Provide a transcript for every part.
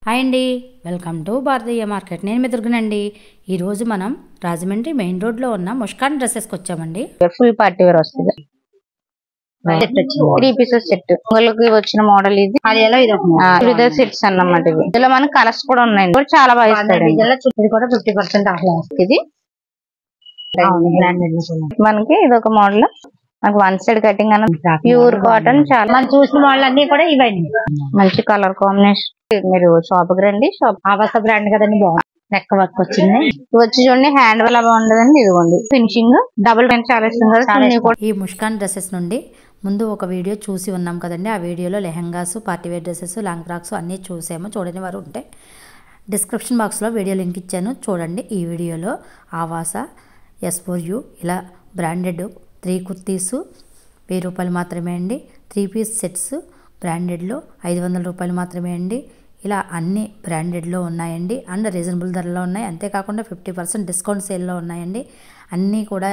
Hi అండి, welcome to Bharatiya market. నేను మీ దుర్గనండి. ఈరోజు మనం రాజమండ్రి మెయిన్ రోడ్లో ఉన్న ముష్కాన్ డ్రెస్సెస్కి వచ్చామండి. ఫుల్ పార్టీ వేర్ వస్తుంది. 3 పీసెస్ సెట్ వాళ్ళకి వచ్చిన మోడల్ ఇది. వివిధ సెట్స్ అన్నమాట. ఇవి ఇందులో మనకి కలర్స్ కూడా ఉన్నాయండి. చాలా బాగా ఇస్తాడు. ఇది కూడా 50% ఆఫ్ ఇది మనకి ఇది ఒక మోడల్. మనకి వన్ సైడ్ కటింగ్ అన్న ప్యూర్ కాటన్. చాలా మనం చూసిన మోడల్ అన్ని కూడా ఇవ్వండి. మంచి కలర్ కాంబినేషన్. మీరు షాప్ కి రండి. షాప్ ఆవాస బ్రాండ్ కదండి, బాగుంది. నెక్ వర్క్ వచ్చింది. వచ్చి చూడండి, హ్యాండ్ వల్ల బాగుంటదండి. ఇదిగోండి ఫినిషింగ్ డబుల్ టైం చాలా ఇష్టం కదా. ఈ ముష్కాన్ డ్రెస్సెస్ నుండి ముందు ఒక వీడియో చూసి ఉన్నాం కదండి. ఆ వీడియోలో lehengas, party wear dresses, long frocks అన్నీ చూసాము. చూడని వారు ఉంటే డిస్క్రిప్షన్ బాక్స్లో వీడియో లింక్ ఇచ్చాను, చూడండి. ఈ వీడియోలో ఆవాస, S4U ఇలా బ్రాండెడ్ 3 కుర్తీస్ 1000 రూపాయలు మాత్రమే అండి. 3 పీస్ సెట్స్ బ్రాండెడ్లో 500 రూపాయలు మాత్రమే అండి. ఇలా అన్ని బ్రాండెడ్లో ఉన్నాయండి. అండ్ రీజనబుల్ ధరలో ఉన్నాయి. అంతేకాకుండా 50% డిస్కౌంట్ సేల్లో ఉన్నాయండి. అన్నీ కూడా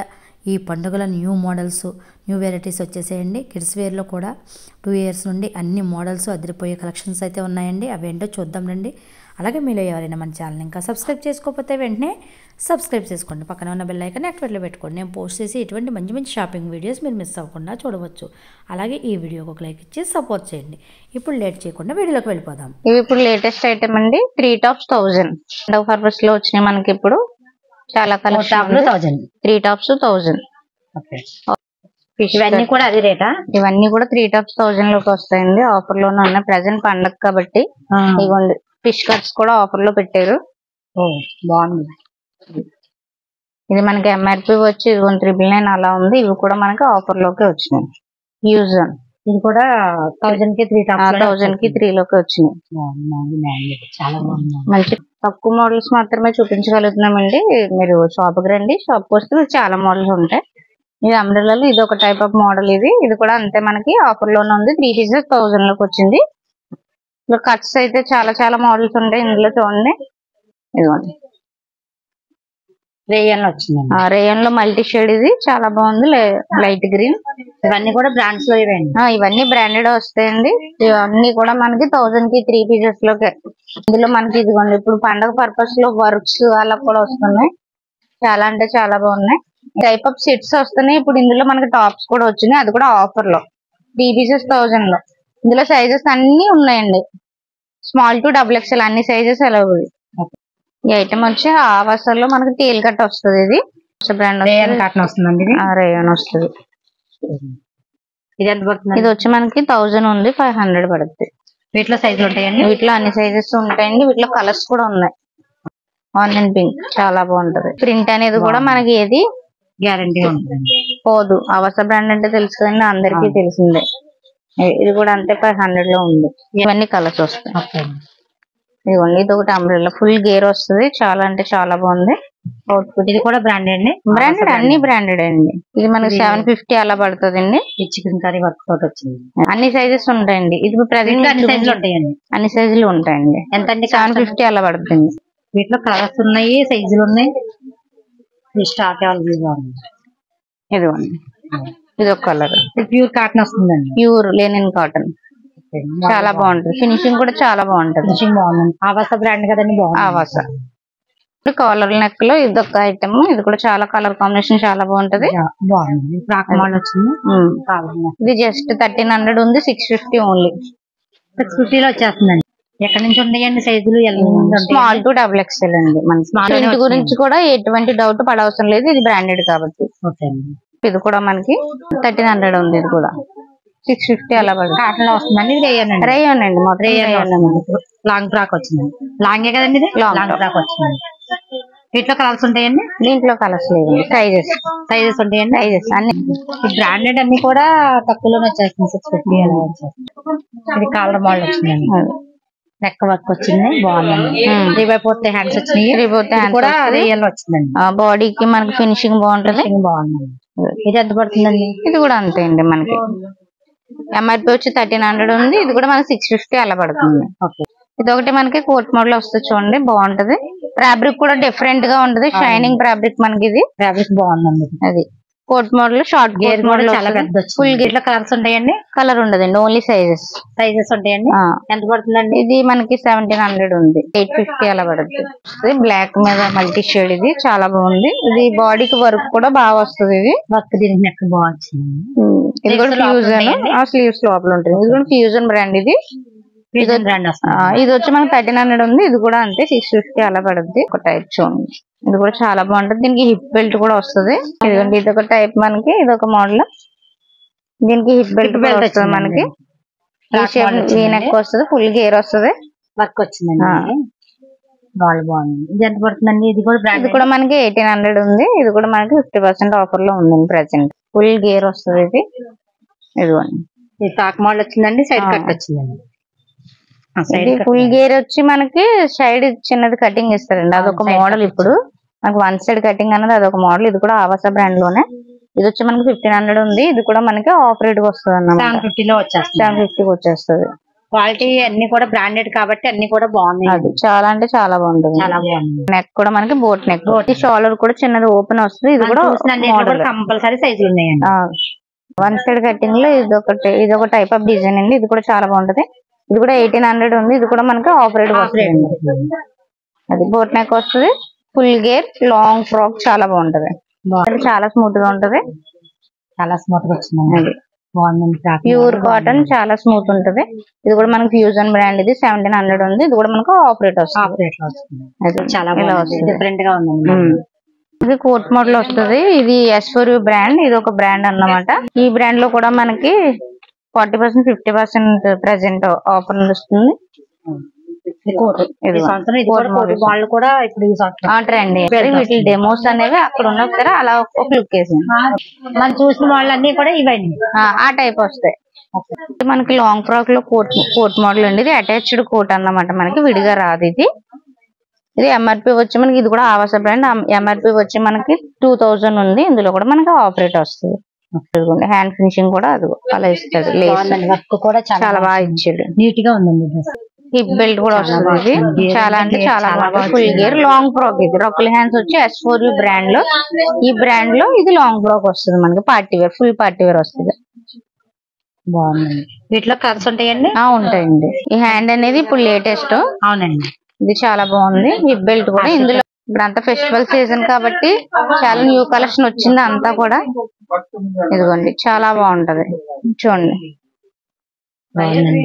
ఈ పండుగల న్యూ మోడల్స్, న్యూ వెరైటీస్ వచ్చేసేయండి. కిడ్స్ వేర్లో కూడా 2 ఇయర్స్ నుండి అన్ని మోడల్స్ అదిరిపోయే కలెక్షన్స్ అయితే ఉన్నాయండి. అవి ఏంటో చూద్దాం రండి. అలాగే మీలో ఎవరైనా మన ఛానల్ ఇంకా సబ్స్క్రైబ్ చేసుకోకపోతే వెంటనే సబ్స్క్రైబ్ చేసుకోండి. పక్కన ఉన్న బెల్ ఐకాన్ యాక్టివేట్లో పెట్టుకోండి. నేను పోస్ట్ చేసి ఇటువంటి మంచి మంచి షాపింగ్ వీడియోస్ మీరు మిస్ అవ్వకుండా చూడవచ్చు. అలాగే ఈ వీడియోకి ఒక లైక్ ఇచ్చి సపోర్ట్ చేయండి. ఇప్పుడు లేట్ చేయకుండా వీడియోలోకి వెళ్ళిపోదాం. ఇవి ఇప్పుడు లేటెస్ట్ ఐటమ్ అండి. 3 టాప్స్ 1000 పర్పస్ లో వచ్చినాయి మనకి. ఇప్పుడు చాలా కలెక్షన్. 3 టాప్స్ 1000. ఇవన్నీ కూడా అదే రేటా? ఇవన్నీ కూడా 3 టాప్స్ 1000 లోకి వస్తాయండి. ఆఫర్ లోనే ఉన్నాయి. ప్రెసెంట్ పండగ కాబట్టి ఇవ్వండి. ఫిష్ కట్స్ కూడా ఆఫర్ లో పెట్టారు. బాగుంది. ఇది మనకి MRP వచ్చి 399 అలా ఉంది. ఇవి కూడా మనకి ఆఫర్ లోకి వచ్చినాయి. యూజ్ ఇది కూడా 1000 కి 3 టాప్స్ 1000 కి 3 లోకి వచ్చినాయి. చాలా బాగుంది. మంచి తక్కువ మోడల్స్ మాత్రమే చూపించగలుగుతున్నామండి. మీరు షాప్ కి రండి. షాప్ కి వస్తే చాలా మోడల్స్ ఉంటాయి. ఇది అంబ్రెల్లాలో ఇది ఒక టైప్ ఆఫ్ మోడల్. ఇది కూడా అంతే మనకి ఆఫర్ లోనే ఉంది. 3 పీసెస్ 1000 లోకి వచ్చింది. ఇలా కట్స్ అయితే చాలా చాలా మోడల్స్ ఉంటాయి ఇందులో. చూడండి, ఇదిగోండి రేయన్ వచ్చింది. రేయన్ లో మల్టీ షేడ్. ఇది చాలా బాగుంది, లైట్ గ్రీన్. ఇవన్నీ కూడా బ్రాండ్స్ లో ఇవ్వండి. ఇవన్నీ బ్రాండెడ్ వస్తాయండి. ఇవన్నీ కూడా మనకి 1000 కి 3 పీసెస్ లోకే. ఇందులో మనకి ఇదిగోండి ఇప్పుడు పండగ పర్పస్ లో వర్క్స్ అలా కూడా వస్తున్నాయి. చాలా అంటే చాలా బాగున్నాయి. టైప్ ఆఫ్ సెట్స్ వస్తున్నాయి. ఇప్పుడు ఇందులో మనకి టాప్స్ కూడా వచ్చినాయి. అది కూడా ఆఫర్ లో 3 పీసెస్ 1000 లో. ఇందులో సైజెస్ అన్ని ఉన్నాయండి. స్మాల్ టు XXL అన్ని సైజెస్ అవైలబుల్. ఈ ఐటమ్ వచ్చి ఆవాసాల్లో మనకి టేల్ కట్ వస్తుంది. ఇది బ్రాండ్ రేయన్ కాటన్ వస్తుందండి. రేయన్ వస్తుంది. ఇది ఎంత పడుతుంది? ఇది వచ్చి మనకి 1000 ఉంది. 500 పడుతుంది. వీటిలో సైజులు ఉంటాయండి. వీటిలో అన్ని సైజెస్ ఉంటాయండి. వీటిలో కలర్స్ కూడా ఉన్నాయి. ఆనియన్ పింక్ చాలా బాగుంటది. ప్రింట్ అనేది కూడా మనకి ఏది గ్యారంటీ ఉంటుంది, పోదు. ఆవాస బ్రాండ్ అంటే తెలుసు కదండి, అందరికీ తెలిసిందే. ఇది కూడా అంతే 500 లో ఉంది. ఇవన్నీ కలర్స్ వస్తాయి. ఇదిగోండి ఇది ఒకటి అంబ్రెల్లా ఫుల్ గేర్ వస్తుంది. చాలా అంటే చాలా బాగుంది. అవుట్పుట్ ఇది కూడా బ్రాండెడ్ అండి. బ్రాండెడ్, అన్ని బ్రాండెడ్ అండి. ఇది మనకి 750 అలా పడుతుంది అండి. చికెన్ కర్రీ వర్క్ తోటి వచ్చింది. అన్ని సైజెస్ ఉంటాయండి. ఇది ప్రెసెంట్ అన్ని సైజులు ఉంటాయండి. అన్ని సైజులు ఉంటాయండి. ఎంత అండి? 750 అలా పడుతుంది. వీటిలో కలర్స్ ఉన్నాయి, సైజులు ఉన్నాయి. స్టార్ట్ ఇదిగోండి ఇది ఒక కలర్. ప్యూర్ కాటన్ వస్తుందండి. ప్యూర్ లెనిన్ కాటన్ చాలా బాగుంటది. ఫినిషింగ్ కూడా చాలా బాగుంటది. ఫినిషింగ్ బాగుంది. ఆవాస బ్రాండ్ కదండి, బాగుంది. ఆవాస కాలర్ నెక్ లో ఇది ఒక ఐటమ్. ఇది కూడా చాలా కలర్ కాంబినేషన్ చాలా బాగుంటది. బాగుంది. ఫ్రాక్ మోడల్ వచ్చింది. ఇది జస్ట్ 1300 ఉంది. 650 ఓన్లీ. 650 లో వచ్చేస్తుందండి. ఎక్కడి నుంచి ఉన్నాయండి సైజులు? స్మాల్ టు XXL అండి. మన గురించి కూడా ఎటువంటి డౌట్ పడవసరం లేదు. ఇది బ్రాండెడ్ కాబట్టి. ఇది కూడా మనకి 1300 ఉంది. ఇది కూడా 650 అలా పడుతుంది. కాటన్ లో వస్తుందండి. రేయన్ అండి. మొత్తం లాంగ్ ఫ్రాక్ వచ్చింది. లాంగే కదండి, ఇది లాంగ్ ఫ్రాక్ వచ్చింది. వీటిలో కలర్స్ ఉంటాయండి. దీంట్లో కలర్స్ లేవండి. సైజెస్ ఉంటాయండి. సైజెస్ అన్ని బ్రాండెడ్ అన్ని కూడా తక్కువలోనే వచ్చేస్తుంది. 650 అలా వచ్చేస్తుంది. ఇది కాలర్ మోడల్ వచ్చిందండి. నెక్ వర్క్ వచ్చింది, బాగుందండి. 3/4 హ్యాండ్స్ వచ్చినాయి. 3/4 హ్యాండ్స్ కూడా రియల్ వచ్చిందండి. బాడీకి మనకి ఫినిషింగ్ బాగుంటది. బాగుందండి. ఇది ఎంత పడుతుందండి? ఇది కూడా అంతే అండి. మనకి MRP వచ్చి 1300 ఉంది. ఇది కూడా మనకి 650 అలా పడుతుంది. ఇది ఒకటి మనకి కోట్ మోడల్ వస్తుంది. చూడండి బాగుంటది. ఫ్యాబ్రిక్ కూడా డిఫరెంట్ గా ఉంటది. షైనింగ్ ఫ్యాబ్రిక్ మనకి. ఇది ఫ్యాబ్రిక్ బాగుందండి. అది కోట్ మోడల్, షార్ట్ గేర్ గేర్ కూడా మోడల్, చాలా పెద్ద ఫుల్ గేర్. ఇట్లా కలర్స్ ఉంటాయండి? కలర్ ఉండదండి, ఓన్లీ సైజెస్ ఉంటాయండి. ఎంత పడుతుందండి? ఇది మనకి 1700 ఉంది, 850 అలా పడుతుంది. బ్లాక్ మీద మల్టీ షేడ్, ఇది చాలా బాగుంది. ఇది బాడీకి వర్క్ కూడా బాగా వస్తుంది. ఇది వర్క్ దీనికి నెక్ బాగా వచ్చింది. ఇది కూడా ఫ్యూజన్, స్లీవ్స్ లోపల ఉంటుంది. ఇది కూడా ఫ్యూజన్ బ్రాండ్. ఇది ఇది వచ్చి మనకి 1300 ఉంది. ఇది కూడా అంతే 650 అలా పడుద్ది. ఒక టైప్ చూడండి, ఇది కూడా చాలా బాగుంటది. దీనికి హిప్ బెల్ట్ కూడా వస్తుంది. ఇదిగోండి, ఇది ఒక టైప్ మనకి, ఇది ఒక మోడల్. దీనికి హిప్ బెల్ట్ వస్తుంది మనకి. నెక్ వస్తుంది, ఫుల్ గేర్ వస్తుంది, వర్క్ వచ్చిందండి. బాగుంది. ఇది ఎంత పడుతుందండి? ఇది కూడా మనకి 1800 ఉంది. ఇది కూడా మనకి 50% ఆఫర్ లో ఉందండి ప్రెసెంట్. ఫుల్ గేర్ వస్తుంది. ఇదిగోండి, ఇది టాక్ మోడల్ వచ్చిందండి, సైడ్ కట్ వచ్చిందండి. ఫుల్ గేర్ వచ్చి మనకి సైడ్ చిన్నది కటింగ్ ఇస్తారండి, అదొక మోడల్. ఇప్పుడు మనకి వన్ సైడ్ కటింగ్ అన్నది అదొక మోడల్. ఇది కూడా ఆవాస బ్రాండ్ లోనే. ఇది వచ్చి మనకి 1500 ఉంది. ఇది కూడా మనకి ఆఫ్ రేట్ వస్తుంది అన్నమాట. 750 వచ్చేస్తుంది. క్వాలిటీ అన్ని కూడా బ్రాండెడ్ కాబట్టి అన్ని కూడా బాగున్నాయి. అది చాలా అంటే చాలా బాగుంటుంది. నెక్ కూడా మనకి బోట్ నెక్, షోల్డర్ కూడా చిన్నది ఓపెన్ వస్తుంది. ఇది కూడా కంపల్సరీ సైజులు ఉన్నాయండి. వన్ సైడ్ కటింగ్ లో ఇది ఒక టైప్ ఆఫ్ డిజైన్ అండి. ఇది కూడా చాలా బాగుంటది. ఇది కూడా 1800 ఉంది. ఇది కూడా మనకి ఆఫ్ రేట్ వస్తుంది. అది బోట్ నెక్ వస్తుంది, ఫుల్ గేర్, లాంగ్ ఫ్రాక్, చాలా బాగుంటది. చాలా స్మూత్ గా ఉంటది, చాలా స్మూత్ గా వచ్చింది. ప్యూర్ కాటన్, చాలా స్మూత్ ఉంటది. ఇది కూడా మనకి ఫ్యూజన్ బ్రాండ్. ఇది 1700 ఉంది. ఇది కూడా మనకు ఆఫ్ రేట్ వస్తుంది. డిఫరెంట్ గా ఉంది. ఇది కోట్ మోడల్ వస్తుంది. ఇది S4U బ్రాండ్. ఇది ఒక బ్రాండ్ అన్నమాట. ఈ బ్రాండ్ లో కూడా మనకి 40% 50% ప్రెసెంట్ ఆఫర్ వస్తుంది. ట్రెండ్ వీటి డెమోస్ అనేవి అక్కడ ఉన్న అలా ఒక లుక్ వేసింది. మనం చూసిన వాళ్ళన్నీ కూడా ఇవన్నీ ఆ టైప్ వస్తాయి. మనకి లాంగ్ ఫ్రాక్ లో కోట్ మోడల్ అండి. ఇది అటాచ్డ్ కోట్ అన్నమాట, మనకి విడిగా రాదు. ఇది MRP వచ్చి మనకి, ఇది కూడా ఆవాస బ్రాండ్. MRP వచ్చి మనకి 2000 ఉంది. ఇందులో కూడా మనకి ఆఫ్ రేట్ వస్తుంది. హ్యాండ్ ఫినిషింగ్ కూడా అది అలా ఇస్తాడు. వర్క్ కూడా చాలా బాగా ఇచ్చాడు, నీట్ గా ఉందండి. హిప్ బెల్ట్ కూడా వస్తుంది. చాలా అంటే చాలా బాగా ఫుల్ గేర్, లాంగ్ ఫ్రాక్. ఇది రొక్కల్ హ్యాండ్స్ వచ్చి S4U బ్రాండ్ లో. ఈ బ్రాండ్ లో ఇది లాంగ్ ఫ్రాక్ వస్తుంది మనకి, party wear, full party wear వస్తుంది. బాగుంది. వీటిలో కలర్స్ ఉంటాయండి? ఉంటాయండి. ఈ హ్యాండ్ అనేది ఇప్పుడు లేటెస్ట్. అవునండి, ఇది చాలా బాగుంది. హిప్ బెల్ట్ కూడా ఇందులో. ఇప్పుడంతా ఫెస్టివల్ సీజన్ కాబట్టి చాలా న్యూ కలెక్షన్ వచ్చింది అంతా కూడా. ఇదిగోండి, చాలా బాగుంటది చూడండి.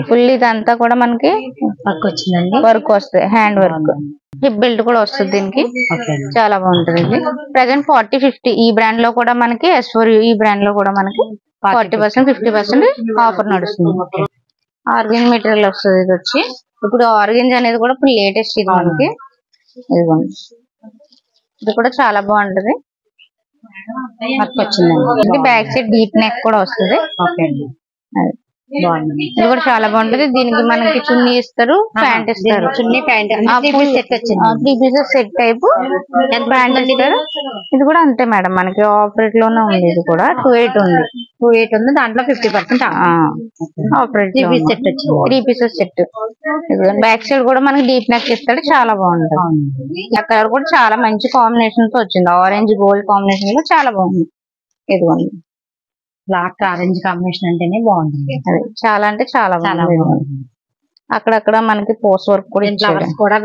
ఫుల్ ఇదంతా కూడా మనకి వర్క్ వచ్చిందండి, వర్క్ వస్తుంది, హ్యాండ్ వర్క్. హిప్ బెల్ట్ కూడా వస్తుంది దీనికి, చాలా బాగుంటది. ఇది ప్రెసెంట్ 40-50 ఈ బ్రాండ్ లో కూడా మనకి, S4U ఈ బ్రాండ్ లో కూడా మనకి 40% 50% ఆఫర్ నడుస్తుంది. ఆర్గెంజ్ మెటీరియల్ వస్తుంది. ఇది వచ్చి ఇప్పుడు ఆర్గెంజ్ అనేది కూడా ఇప్పుడు లేటెస్ట్. ఇది మనకి ఇదిగోండి, ఇది కూడా చాలా బాగుంటది. వర్క్ వచ్చిందండి. ఇది బ్యాక్ సైడ్ డీప్ నెక్ కూడా వస్తుంది. ఇది కూడా చాలా బాగుంటది. దీనికి మనకి చున్నీ ఇస్తారు, ప్యాంట్ ఇస్తారు. Chunni pant 3 pieces set type pant ఇస్తారు. ఇది కూడా అంతే మేడం, మనకి ఆఫ్ రేట్ లోనే ఉంది. ఇది కూడా 28 ఉంది. దాంట్లో 50% of rate 3 pieces set. Back side కూడా మనకి డీప్ నెక్ ఇస్తాడు, చాలా బాగుంటది. అక్కడ కూడా చాలా మంచి కాంబినేషన్ తో వచ్చింది. ఆరెంజ్ గోల్డ్ కాంబినేషన్ లో చాలా బాగుంది. ఇదిగోండి, బ్లాక్ ఆరెంజ్ కాంబినేషన్ అంటేనే బాగుంటుంది. చాలా అంటే చాలా బాగుంది. అక్కడక్కడ మనకి పోస్ట్ వర్క్ కూడా ఇచ్చాడు. కూడా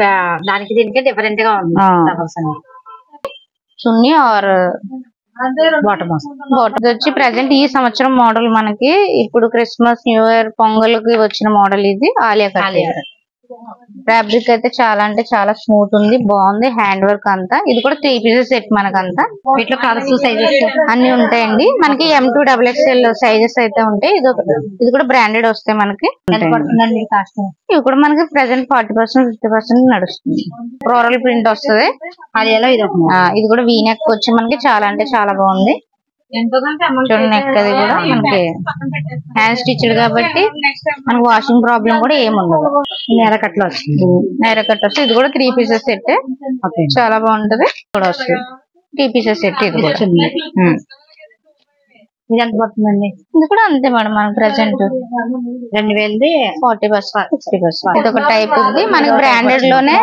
దానికి దీనికి డిఫరెంట్ గా ఉంది. చున్నీ ఆర్ బాటమ్ వచ్చి ప్రెసెంట్ ఈ సంవత్సరం మోడల్ మనకి. ఇప్పుడు క్రిస్మస్, న్యూ ఇయర్, పొంగల్ కి వచ్చిన మోడల్ ఇది. ఆలియా కట్ ఫ్యాబ్రిక్ అయితే చాలా అంటే చాలా స్మూత్ ఉంది, బాగుంది. హ్యాండ్ వర్క్ అంతా. ఇది కూడా 3 పీసెస్ సెట్ మనకంతా. వీటిలో కలర్స్, సైజెస్ అన్ని ఉంటాయండి. మనకి M2 XXL సైజెస్ అయితే ఉంటాయి. ఇది కూడా బ్రాండెడ్ వస్తాయి మనకి. ఇవి కూడా మనకి ప్రెసెంట్ 40% 50% నడుస్తుంది. ఫ్లోరల్ ప్రింట్ వస్తుంది. ఇది కూడా వీ నెక్ వచ్చి మనకి చాలా అంటే చాలా బాగుంది. చూడండి, నెక్ అది కూడా మనకి హ్యాండ్ స్టిచ్డ్ కాబట్టి మనకి వాషింగ్ ప్రాబ్లం కూడా ఏముండదు. నేరకట్ లో వస్తుంది. ఇది కూడా 3 పీసెస్ సెట్, చాలా బాగుంటది. కూడా వస్తుంది 3 పీసెస్ సెట్. ఇది కూడా ఇది ఎంత పడుతుందండి? ఇది కూడా అంతే మేడం మనకి ప్రెసెంట్ 2000 40%, 60%. ఇది ఒక టైప్ ఉంది మనకి బ్రాండెడ్ లోనే.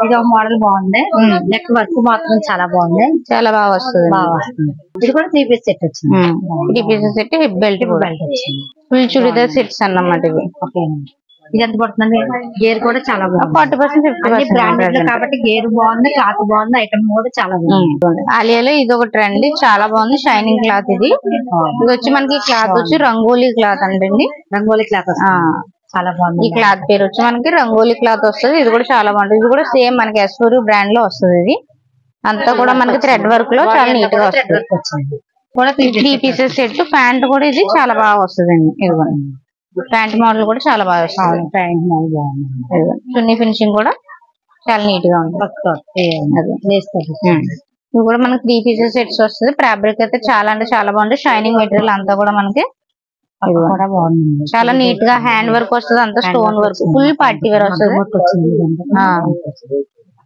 ఇది ఒక మోడల్ బాగుంది. నెక్ వర్క్ మాత్రం చాలా బాగుంది, చాలా బాగా వస్తుంది. ఇది కూడా 3 పీస్ సెట్ వచ్చింది. 3 పీసెస్ సెట్, హిప్ బెల్ట్ వచ్చింది. ఫుల్ చుడిదార్ సెట్స్ అన్నమాట ఇవి. ఇది ఎంత పడుతుందండి? గేర్ కూడా చాలా బాగుంది. 40%, 50% బ్రాండెడ్ కాబట్టి గేర్ బాగుంది, క్లాత్ బాగుంది, ఐటమ్ కూడా చాలా బాగుంది. ఆలియాలో ఇది ఒక ట్రెండ్, చాలా బాగుంది. షైనింగ్ క్లాత్ ఇది. ఇది వచ్చి మనకి క్లాత్ వచ్చి రంగోలీ క్లాత్ అంటండి. రంగోలీ క్లాత్ చాలా బాగుంది. ఈ క్లాత్ పేరు వచ్చి మనకి రంగోలీ క్లాత్ వస్తుంది. ఇది కూడా చాలా బాగుంటుంది. ఇది కూడా సేమ్ మనకి ఎస్వరు బ్రాండ్ లో వస్తుంది. ఇది అంతా కూడా మనకి థ్రెడ్ వర్క్ లో చాలా నీట్ గా వస్తుంది. కూడా 3 పీసెస్ సెట్. ప్యాంట్ కూడా ఇది చాలా బాగా వస్తుంది అండి. ఇది ప్యాంట్ మోడల్ కూడా చాలా బాగా వస్తుంది. ప్యాంట్ మోడల్ బాగుంది. చున్నీ ఫినిషింగ్ కూడా చాలా నీట్ గా ఉంటుంది. ఇది కూడా మనకి 3 పీసెస్ సెట్స్ వస్తుంది. ఫ్యాబ్రిక్ అయితే చాలా అంటే చాలా బాగుంటుంది. షైనింగ్ మెటీరియల్ అంతా కూడా మనకి చాలా నీట్ గా హ్యాండ్ వర్క్ వస్తుంది. అంతా stone work, full party wear వస్తుంది.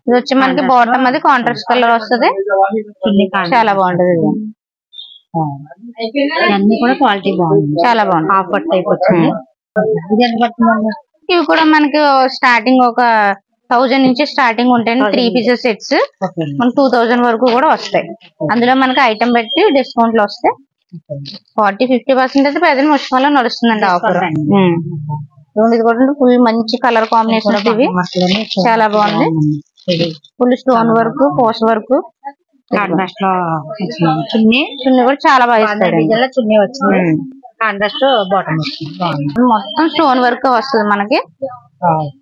ఇది వచ్చి మనకి బాటమ్ అది కాంట్రాస్ట్ కలర్ వస్తుంది. చాలా బాగుంటది. అన్ని కూడా క్వాలిటీ బాగుంది, చాలా బాగుంది. ఆఫర్ టైప్ వచ్చింది. ఇది ఎంత పడుతుందండి? ఇవి కూడా మనకి స్టార్టింగ్ ఒక 1000 నుంచి స్టార్టింగ్ ఉంటాయి. 3 పీసెస్ సెట్స్ మనకి 2000 వరకు కూడా వస్తాయి. అందులో మనకి ఐటమ్ బట్టి డిస్కౌంట్ లో వస్తాయి. 40-50% అయితే ప్రజెంట్ ముష్కాలో నడుస్తుందండి ఆఫర్. ఇది కూడా ఫుల్ మంచి కలర్ కాంబినేషన్. ఇవి చాలా బాగుంది. Full stone work, post work, contrast లో చున్నీ కూడా చాలా బాగా ఇస్తాడు. చున్నీ వచ్చింది, కాంట్రాస్ట్ బాటమ్ వచ్చింది. మొత్తం స్టోన్ వర్క్ వస్తుంది మనకి.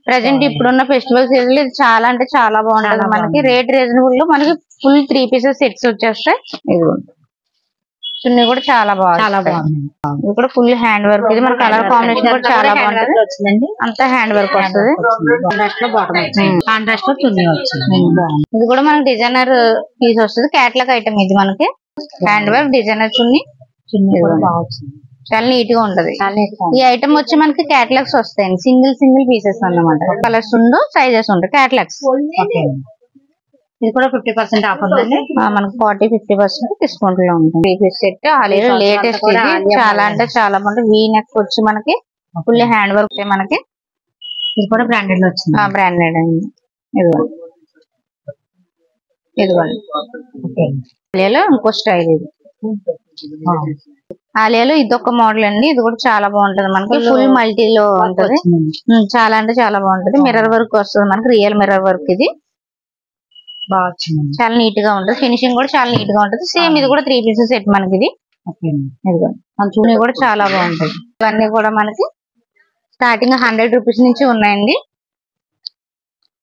ప్రెసెంట్ ఇప్పుడున్న ఫెస్టివల్ సీజన్ లో ఇది చాలా అంటే చాలా బాగుంటది. మనకి రేట్ రీజనబుల్ లో మనకి ఫుల్ 3 పీసెస్ సెట్స్ వచ్చేస్తాయి. చున్నీ కూడా చాలా బాగుంది. ఇది కూడా ఫుల్ హ్యాండ్ వర్క్. ఇది మన కలర్ కాంబినేషన్ కూడా చాలా బాగుంటది. వచ్చిందండి, అంతా హ్యాండ్ వర్క్ వస్తుంది. కాంట్రాస్ట్ లో బాటమ్ వచ్చింది, కాంట్రాస్ట్ లో చున్నీ వచ్చింది. ఇది కూడా మనకి డిజైనర్ పీస్ వస్తుంది. క్యాట్లాగ్ ఐటమ్ ఇది మనకి. హ్యాండ్ వర్క్, డిజైనర్ చున్నీ కూడా బాగా వచ్చింది. చాలా నీట్ గా ఉంటది. ఈ ఐటమ్ వచ్చి మనకి క్యాటలాగ్స్ వస్తాయండి. సింగిల్ పీసెస్ అన్నమాట. కలర్స్ ఉండవు, సైజెస్ ఉంటాయి. క్యాటలాగ్స్. ఇది కూడా 50% ఆఫ్ ఉందండి. మనకి 40-50% డిస్కౌంట్ లో ఉంటుంది. 3 పీస్ సెట్ ఆలియా లేటెస్ట్. చాలా అంటే చాలా బాగుంటుంది. వీ నెక్ వచ్చి మనకి ఫుల్ హ్యాండ్ వర్క్ మనకి. ఇది కూడా బ్రాండెడ్ లో వచ్చింది. బ్రాండెడ్ అండి. ఇదిగోండి ఆలియాలో ఇంకో స్టైల్. ఇది ఆలియాలో ఇదొక మోడల్ అండి. ఇది కూడా చాలా బాగుంటది. మనకి ఫుల్ మల్టీలో ఉంటది. చాలా అంటే చాలా బాగుంటది. మిర్రర్ వర్క్ వస్తుంది మనకి, రియల్ మిర్రర్ వర్క్. ఇది బాగా వచ్చింది, చాలా నీట్ గా ఉంటది. ఫినిషింగ్ కూడా చాలా నీట్ గా ఉంటది. సేమ్ ఇది కూడా 3 పీసెస్ సెట్ మనకి. ఇది చున్నీ కూడా చాలా బాగుంటది. ఇవన్నీ కూడా మనకి స్టార్టింగ్ 100 రూపీస్ నుంచి ఉన్నాయండి.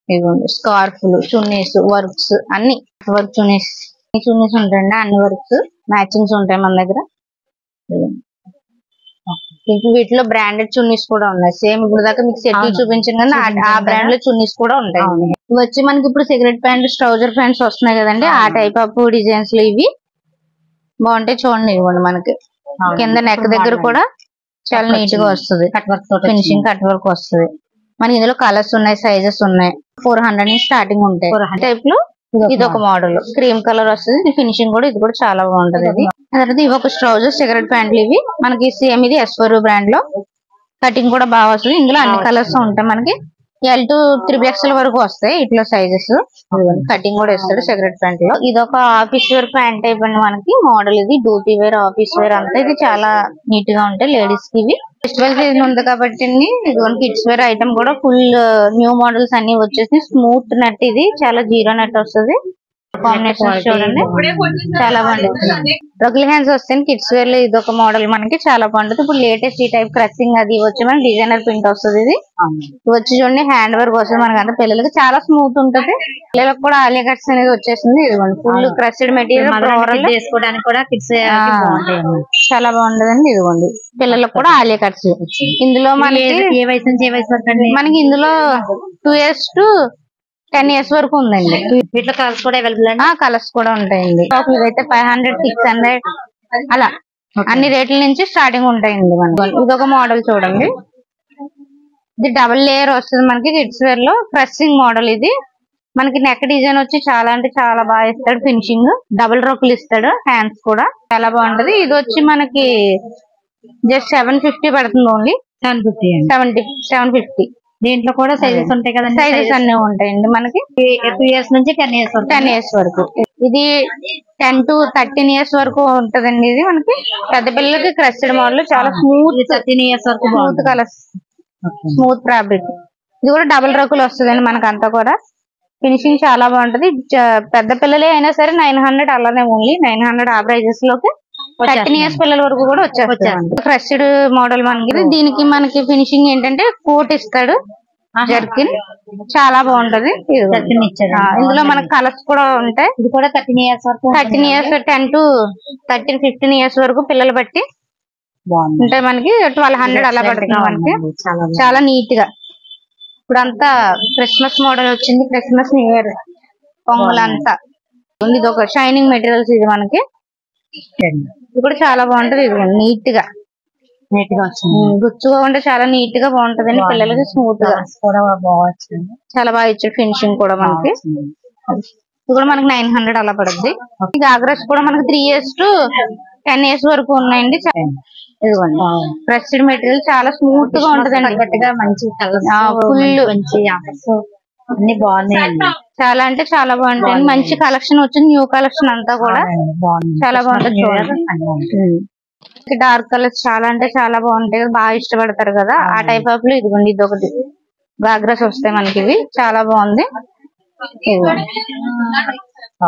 ఇదిగోండి స్కార్ఫ్లు, చున్నీస్, వర్క్స్ అన్ని వర్క్ చున్నీస్ ఉంటాయండి. అన్ని వర్క్స్ మ్యాచింగ్స్ ఉంటాయి మన దగ్గర. వీటిలో బ్రాండెడ్ చున్నీస్ కూడా ఉన్నాయి. సేమ్ ఇప్పుడు దాకా మీకు సెట్ చూపించాను కదా, ఆ బ్రాండ్ లో చున్నీస్ కూడా ఉంటాయి. ఇవి వచ్చి మనకి ఇప్పుడు సిగరెట్ ప్యాంట్, ట్రౌజర్ ప్యాంట్స్ వస్తున్నాయి కదండి, ఆ టైప్ ఆఫ్ డిజైన్స్ లో ఇవి బాగుంటాయి. చూడండి ఇవ్వండి మనకి కింద నెక్ దగ్గర కూడా చాలా నీట్ గా వస్తుంది. ఫినిషింగ్ కట్ వర్క్ వస్తుంది. మనకి ఇందులో కలర్స్ ఉన్నాయి, సైజెస్ ఉన్నాయి. 400 నుంచి స్టార్టింగ్ ఉంటాయి. టైప్ లో ఇది ఒక మోడల్ క్రీమ్ కలర్ వస్తుంది. ఫినిషింగ్ కూడా ఇది కూడా చాలా బాగుంటది. ఇది తర్వాత ఇవి ఒక ట్రౌజర్ సిగరెట్ ప్యాంట్లు. ఇవి మనకి సేమ్ ఇది ఎస్వరు బ్రాండ్ లో. కటింగ్ కూడా బాగా వస్తుంది. ఇందులో అన్ని కలర్స్ ఉంటాయి. మనకి L to 3XL వరకు వస్తాయి ఇట్లా సైజెస్. కటింగ్ కూడా ఇస్తాడు సిగరెట్ ప్యాంట్ లో. ఇది ఒక ఆఫీస్ వేర్ ప్యాంట్ టైప్ అండి మనకి మోడల్. ఇది డ్యూటీ వేర్, ఆఫీస్ వేర్ అంతా ఇది చాలా నీట్ గా ఉంటాయి లేడీస్ కి. ఇవి ఫెస్టివల్ సీజన్ ఉంది కాబట్టి ఇది కిడ్స్ వేర్ ఐటమ్ కూడా ఫుల్ న్యూ మోడల్స్ అన్ని వచ్చేసి స్మూత్ నెట్. ఇది చాలా జీరో నెట్ వస్తుంది. కాంబినేషన్ చూడండి చాలా బాగుంటుంది. రగుల్ హ్యాండ్స్ వస్తాయి కిడ్స్ వేర్ లో. ఇది ఒక మోడల్ మనకి చాలా బాగుంటుంది. ఇప్పుడు లేటెస్ట్ ఈ టైప్ క్రచింగ్ అది వచ్చి మనకి డిజైనర్ ప్రింట్ వస్తుంది. ఇది వచ్చి చూడండి హ్యాండ్ వర్క్ వస్తుంది మనకి. అంతా పిల్లలకి చాలా స్మూత్ ఉంటుంది. పిల్లలకు కూడా ఆలియా కట్స్ అనేది వచ్చేసింది. ఇది ఫుల్ క్రస్డ్ మెటీరియల్ చేసుకోవడానికి కూడా కిడ్స్ చాలా బాగుంటదండి. ఇదిగోండి పిల్లలకు కూడా ఆలియా కట్స్. ఇందులో మనకి ఏ వయసు నుంచి ఏ వయసు వరకు? మనకి ఇందులో 2 years to 10 years వరకు ఉందండి. వీటిలో కలర్స్ కూడా అవైలబుల్ అండి. కలర్స్ కూడా ఉంటాయండి. ఇదైతే 500, 600 అలా అన్ని రేట్ల నుంచి స్టార్టింగ్ ఉంటాయండి మనకి. ఇదొక మోడల్ చూడండి. ఇది డబుల్ లేయర్ వస్తుంది మనకి కిడ్స్ వేర్ లో. క్రస్సింగ్ మోడల్ ఇది మనకి నెక్ డిజైన్ వచ్చి చాలా అంటే చాలా బాగా ఇస్తాడు. ఫినిషింగ్ డబుల్ రోకులు ఇస్తాడు. హ్యాండ్స్ కూడా చాలా బాగుంటది. ఇది వచ్చి మనకి జస్ట్ 750 పడుతుంది. ఓన్లీ 750. దీంట్లో కూడా సైజెస్ ఉంటాయి కదండి. సైజెస్ అన్ని ఉంటాయండి మనకి 2 years నుంచి 10 years వరకు. ఇది 10 to 13 years వరకు ఉంటదండి. ఇది మనకి పెద్ద పిల్లలకి క్రస్టెడ్ మోడల్ చాలా స్మూత్ 13 years వరకు స్మూత్ కలర్స్ స్మూత్ ఫ్యాబ్రిక్. ఇది కూడా డబుల్ రకులు వస్తుందండి మనకంతా కూడా. ఫినిషింగ్ చాలా బాగుంటది. పెద్ద పిల్లలే అయినా సరే 900 అలానే ఓన్లీ 900 ఆ ప్రైజెస్ లోకి 13 years పిల్లల వరకు కూడా వచ్చేస్తుంది. క్రస్టెడ్ మోడల్ మనకి. దీనికి మనకి ఫినిషింగ్ ఏంటంటే కోట్ ఇస్తాడు. జర్కిన్ చాలా బాగుంటది. ఇందులో మనకి కలర్స్ కూడా ఉంటాయి. ఇది కూడా 13 years వరకు 13 years 10 to 13, 15 years వరకు పిల్లలు బట్టి ఉంటాయి. మనకి 1200 అలా పడుతుంది మనకి. చాలా నీట్ గా. ఇప్పుడు అంతా క్రిస్మస్ మోడల్ వచ్చింది. క్రిస్మస్ న్యూ ఇయర్ పొంగలంతా ఇది ఒక షైనింగ్ మెటీరియల్స్. ఇది మనకి ఇది కూడా చాలా బాగుంటది. ఇది నీట్ గా వచ్చింది. గుచ్చుకోకుండా చాలా నీట్ గా బాగుంటది అండి. పిల్లలకి స్మూత్ గా కూడా బాగా చాలా బాగా ఇచ్చాడు. ఫినిషింగ్ కూడా మనకి. ఇది కూడా మనకి 900 అలా పడుద్ది. గాగ్రాస్ కూడా మనకి 3 years to 10 years వరకు ఉన్నాయండి. ఇదిగోండి క్రస్టెడ్ మెటీరియల్ చాలా స్మూత్ గా ఉంటదండి. గట్టిగా మంచి ఫుల్ మంచి అన్ని బాగున్నాయండి. చాలా అంటే చాలా బాగుంటాయి. మంచి కలెక్షన్ వచ్చింది. న్యూ కలెక్షన్ అంతా కూడా చాలా బాగుంటది. డార్క్ కలర్స్ చాలా అంటే చాలా బాగుంటాయి. బాగా ఇష్టపడతారు కదా ఆ టైప్ ఆఫ్ లో. ఇదిగోండి ఇది ఒకటి గాగ్రాస్ వస్తాయి మనకి. ఇవి చాలా బాగుంది.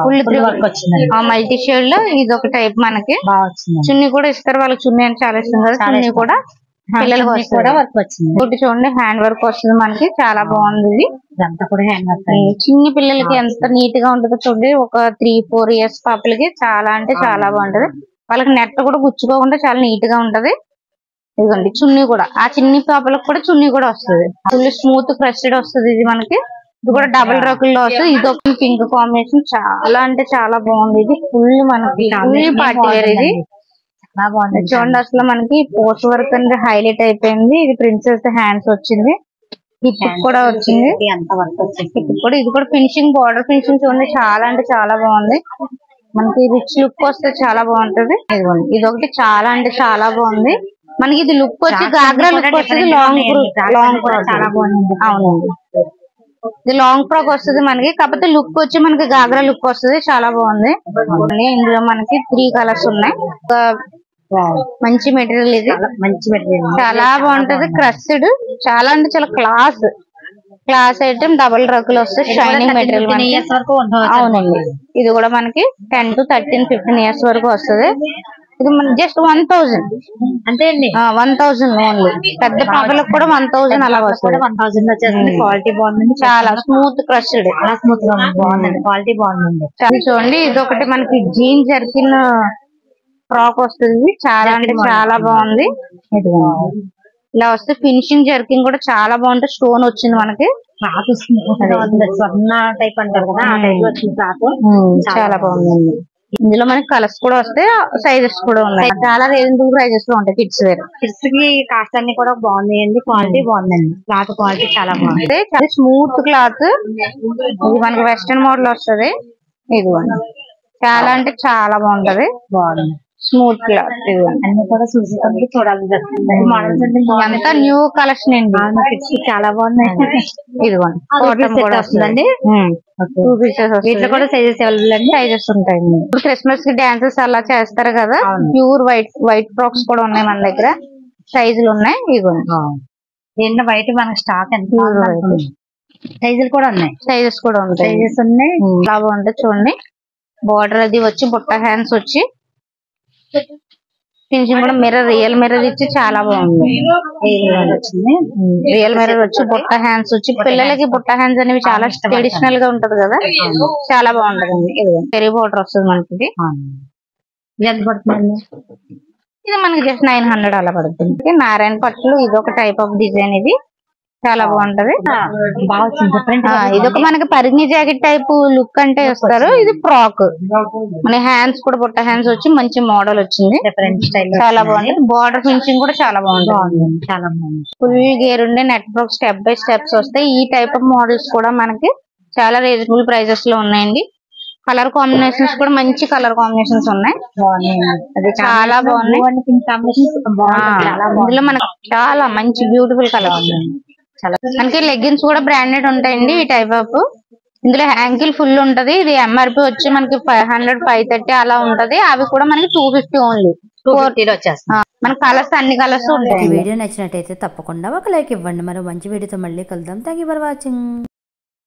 ఫుల్ వర్క్ వచ్చింది. మల్టీ షేడ్ లో ఇది ఒక టైప్ మనకి. చున్నీ కూడా ఇస్తారు. వాళ్ళకి చున్నీ అంటే చాలా ఇష్టం కదా. చున్నీ కూడా పిల్లలకి కూడా వర్క్ వచ్చింది. ఒకటి చూడండి హ్యాండ్ వర్క్ వస్తుంది మనకి. చాలా బాగుంది. ఇది ఇదంతా కూడా హ్యాండ్ వర్క్. చిన్ని పిల్లలకి ఎంత నీట్ గా ఉంటుందో చూడండి. ఒక 3-4 years పాపలకి చాలా అంటే చాలా బాగుంటది. వాళ్ళకి నెట్ కూడా గుచ్చుకోకుండా చాలా నీట్ గా ఉంటది. ఇదిగోండి చున్నీ కూడా ఆ చిన్ని పాపలకు కూడా చున్నీ కూడా వస్తుంది. ఫుల్ స్మూత్ క్రస్టెడ్ వస్తుంది. ఇది మనకి. ఇది కూడా డబుల్ రకుల్లో వస్తుంది. ఇది ఒక పింక్ కాంబినేషన్ చాలా అంటే చాలా బాగుంది. ఇది ఫుల్ మనకి ఫుల్ పార్టీ వేర్. ఇది చూడండి అసలు మనకి పోస్ట్ వర్క్ అనేది హైలైట్ అయిపోయింది. ఇది ప్రిన్సెస్ హ్యాండ్స్ వచ్చింది. హిప్ కూడా వచ్చింది. హిప్ కూడా ఇది కూడా ఫినిషింగ్ బార్డర్ ఫినిషింగ్ చూడండి చాలా అంటే చాలా బాగుంది. మనకి రిచ్ లుక్ వస్తే చాలా బాగుంటది. ఇది ఒకటి చాలా అంటే చాలా బాగుంది మనకి. ఇది లుక్ వచ్చి గాగ్రా లుక్ వస్తుంది. లాంగ్ ఫ్రాక్ చాలా బాగుంది. అవునండి ఇది లాంగ్ ఫ్రాక్ వస్తుంది మనకి. కాకపోతే లుక్ వచ్చి మనకి గాగ్రా లుక్ వస్తుంది. చాలా బాగుంది. ఇందులో మనకి 3 కలర్స్ ఉన్నాయి. మంచి మెటీరియల్. ఇది మంచి మెటీరియల్ చాలా బాగుంటది. క్రస్టెడ్ చాలా అంటే చాలా క్లాస్ ఐటమ్. డబుల్ రకులు వస్తాయి. Shining material. అవునండి ఇది కూడా మనకి 10 to 13, 15 years వరకు వస్తుంది. ఇది మన జస్ట్ 1000 అంతే అండి. 1000 ఓన్లీ. పెద్ద పాపలకు కూడా 1000 అలా వస్తుంది. 1000 వచ్చేస్తుంది. క్వాలిటీ బాగుందండి. చాలా స్మూత్ క్రస్టెడ్. చాలా స్మూత్ గా బాగుందండి. క్వాలిటీ బాగుందండి. చూడండి ఇది ఒకటి మనకి జీన్ జర్కిన్ ఫ్రాక్ వస్తుంది. చాలా అంటే చాలా బాగుంది. ఇలా వస్తే ఫినిషింగ్ జర్కింగ్ కూడా చాలా బాగుంటుంది. స్టోన్ వచ్చింది మనకి. స్వర్ణ టైప్ అంటారు కదా ఆ టైప్ లో వచ్చింది ఫ్రాక్. చాలా బాగుందండి. ఇందులో మనకి కలర్స్ కూడా వస్తాయి. సైజెస్ కూడా ఉన్నాయి. చాలా రీజనబుల్ ప్రైజెస్ లో ఉంటాయి. Kids wear. కిడ్స్ కి కాస్ట్ అన్ని కూడా బాగున్నాయండి. క్వాలిటీ బాగుందండి. క్లాత్ క్వాలిటీ చాలా బాగుంది. Smooth cloth. ఇది మనకి వెస్టర్న్ మోడల్ వస్తుంది. ఇదిగోండి చాలా అంటే చాలా బాగుంటది. బాగుంది. Smooth cloth. అన్ని కూడా చూడాలి. మోడల్స్ అంతా న్యూ కలెక్షన్ అండి. కిడ్స్ చాలా బాగున్నాయి. ఇదిగోండి వస్తుందండి. 2 pieces. వీటిలో కూడా సైజెస్ అవైలబుల్ అండి. సైజెస్ ఉంటాయండి. ఇప్పుడు క్రిస్మస్ కి డాన్సెస్ అలా చేస్తారు కదా. ప్యూర్ వైట్ ఫ్రాక్స్ కూడా ఉన్నాయి మన దగ్గర. సైజులు ఉన్నాయి. ఇదిగోండి దీంట్లో వైట్ మనకి స్టాక్ ఎంత సైజులు కూడా ఉన్నాయి. సైజెస్ కూడా ఉంటాయి. సైజెస్ ఉన్నాయి. చాలా బాగుంటుంది చూడండి. బార్డర్ అది వచ్చి బుట్ట హ్యాండ్స్ వచ్చి ఫినిషింగ్ కూడా రియల్ మిర్రర్ ఇచ్చి చాలా బాగుంది. రియల్ మిర్రర్ వచ్చి బుట్ట హ్యాండ్స్ వచ్చి పిల్లలకి బుట్ట హ్యాండ్స్ అనేవి చాలా ట్రెడిషనల్ గా ఉంటది కదా. చాలా బాగుంటదండి. పెరిగి బార్డర్ వస్తుంది మనకి. ఎంత పడుతుందండి? ఇది మనకి జస్ట్ 900 అలా పడుతుంది. నారాయణ పట్టులు ఇది ఒక టైప్ ఆఫ్ డిజైన్. ఇది చాలా బాగుంటది. ఇది ఒక మనకి పరిగ్ని జాకెట్ టైప్ లుక్ అంటే వస్తారు. ఇది ఫ్రాక్. మన హ్యాండ్స్ కూడా బుట్ట హ్యాండ్స్ వచ్చి మంచి మోడల్ వచ్చింది. చాలా బాగుంది. బార్డర్ ఫినిషింగ్ కూడా చాలా బాగుంది. చాలా బాగుంది. ఫుల్ గేర్ ఉండే net frock step by steps వస్తాయి. ఈ టైప్ ఆఫ్ మోడల్స్ కూడా మనకి చాలా రీజనబుల్ ప్రైజెస్ లో ఉన్నాయండి. కలర్ కాంబినేషన్స్ కూడా మంచి కలర్ కాంబినేషన్స్ ఉన్నాయి, అది చాలా బాగున్నాయి. ఇందులో మనకు చాలా మంచి బ్యూటిఫుల్ కలర్ మనకి లెగ్గిన్స్ కూడా బ్రాండెడ్ ఉంటాయండి ఈ టైప్ ఆఫ్. ఇందులో యాంకిల్ ఫుల్ ఉంటది. ఇది ఎంఆర్పి వచ్చి మనకి 500 530 అలా ఉంటది. అవి కూడా మనకి 250 ఓన్లీ 250 వచ్చేస్తాయి. మన కలర్స్ అన్ని కలర్స్ ఉంటాయి. ఈ వీడియో నచ్చినట్టయితే తప్పకుండా ఒక లైక్ ఇవ్వండి. మరో మంచి వీడియోతో మళ్ళీ కలుద్దాం. Thank you for watching.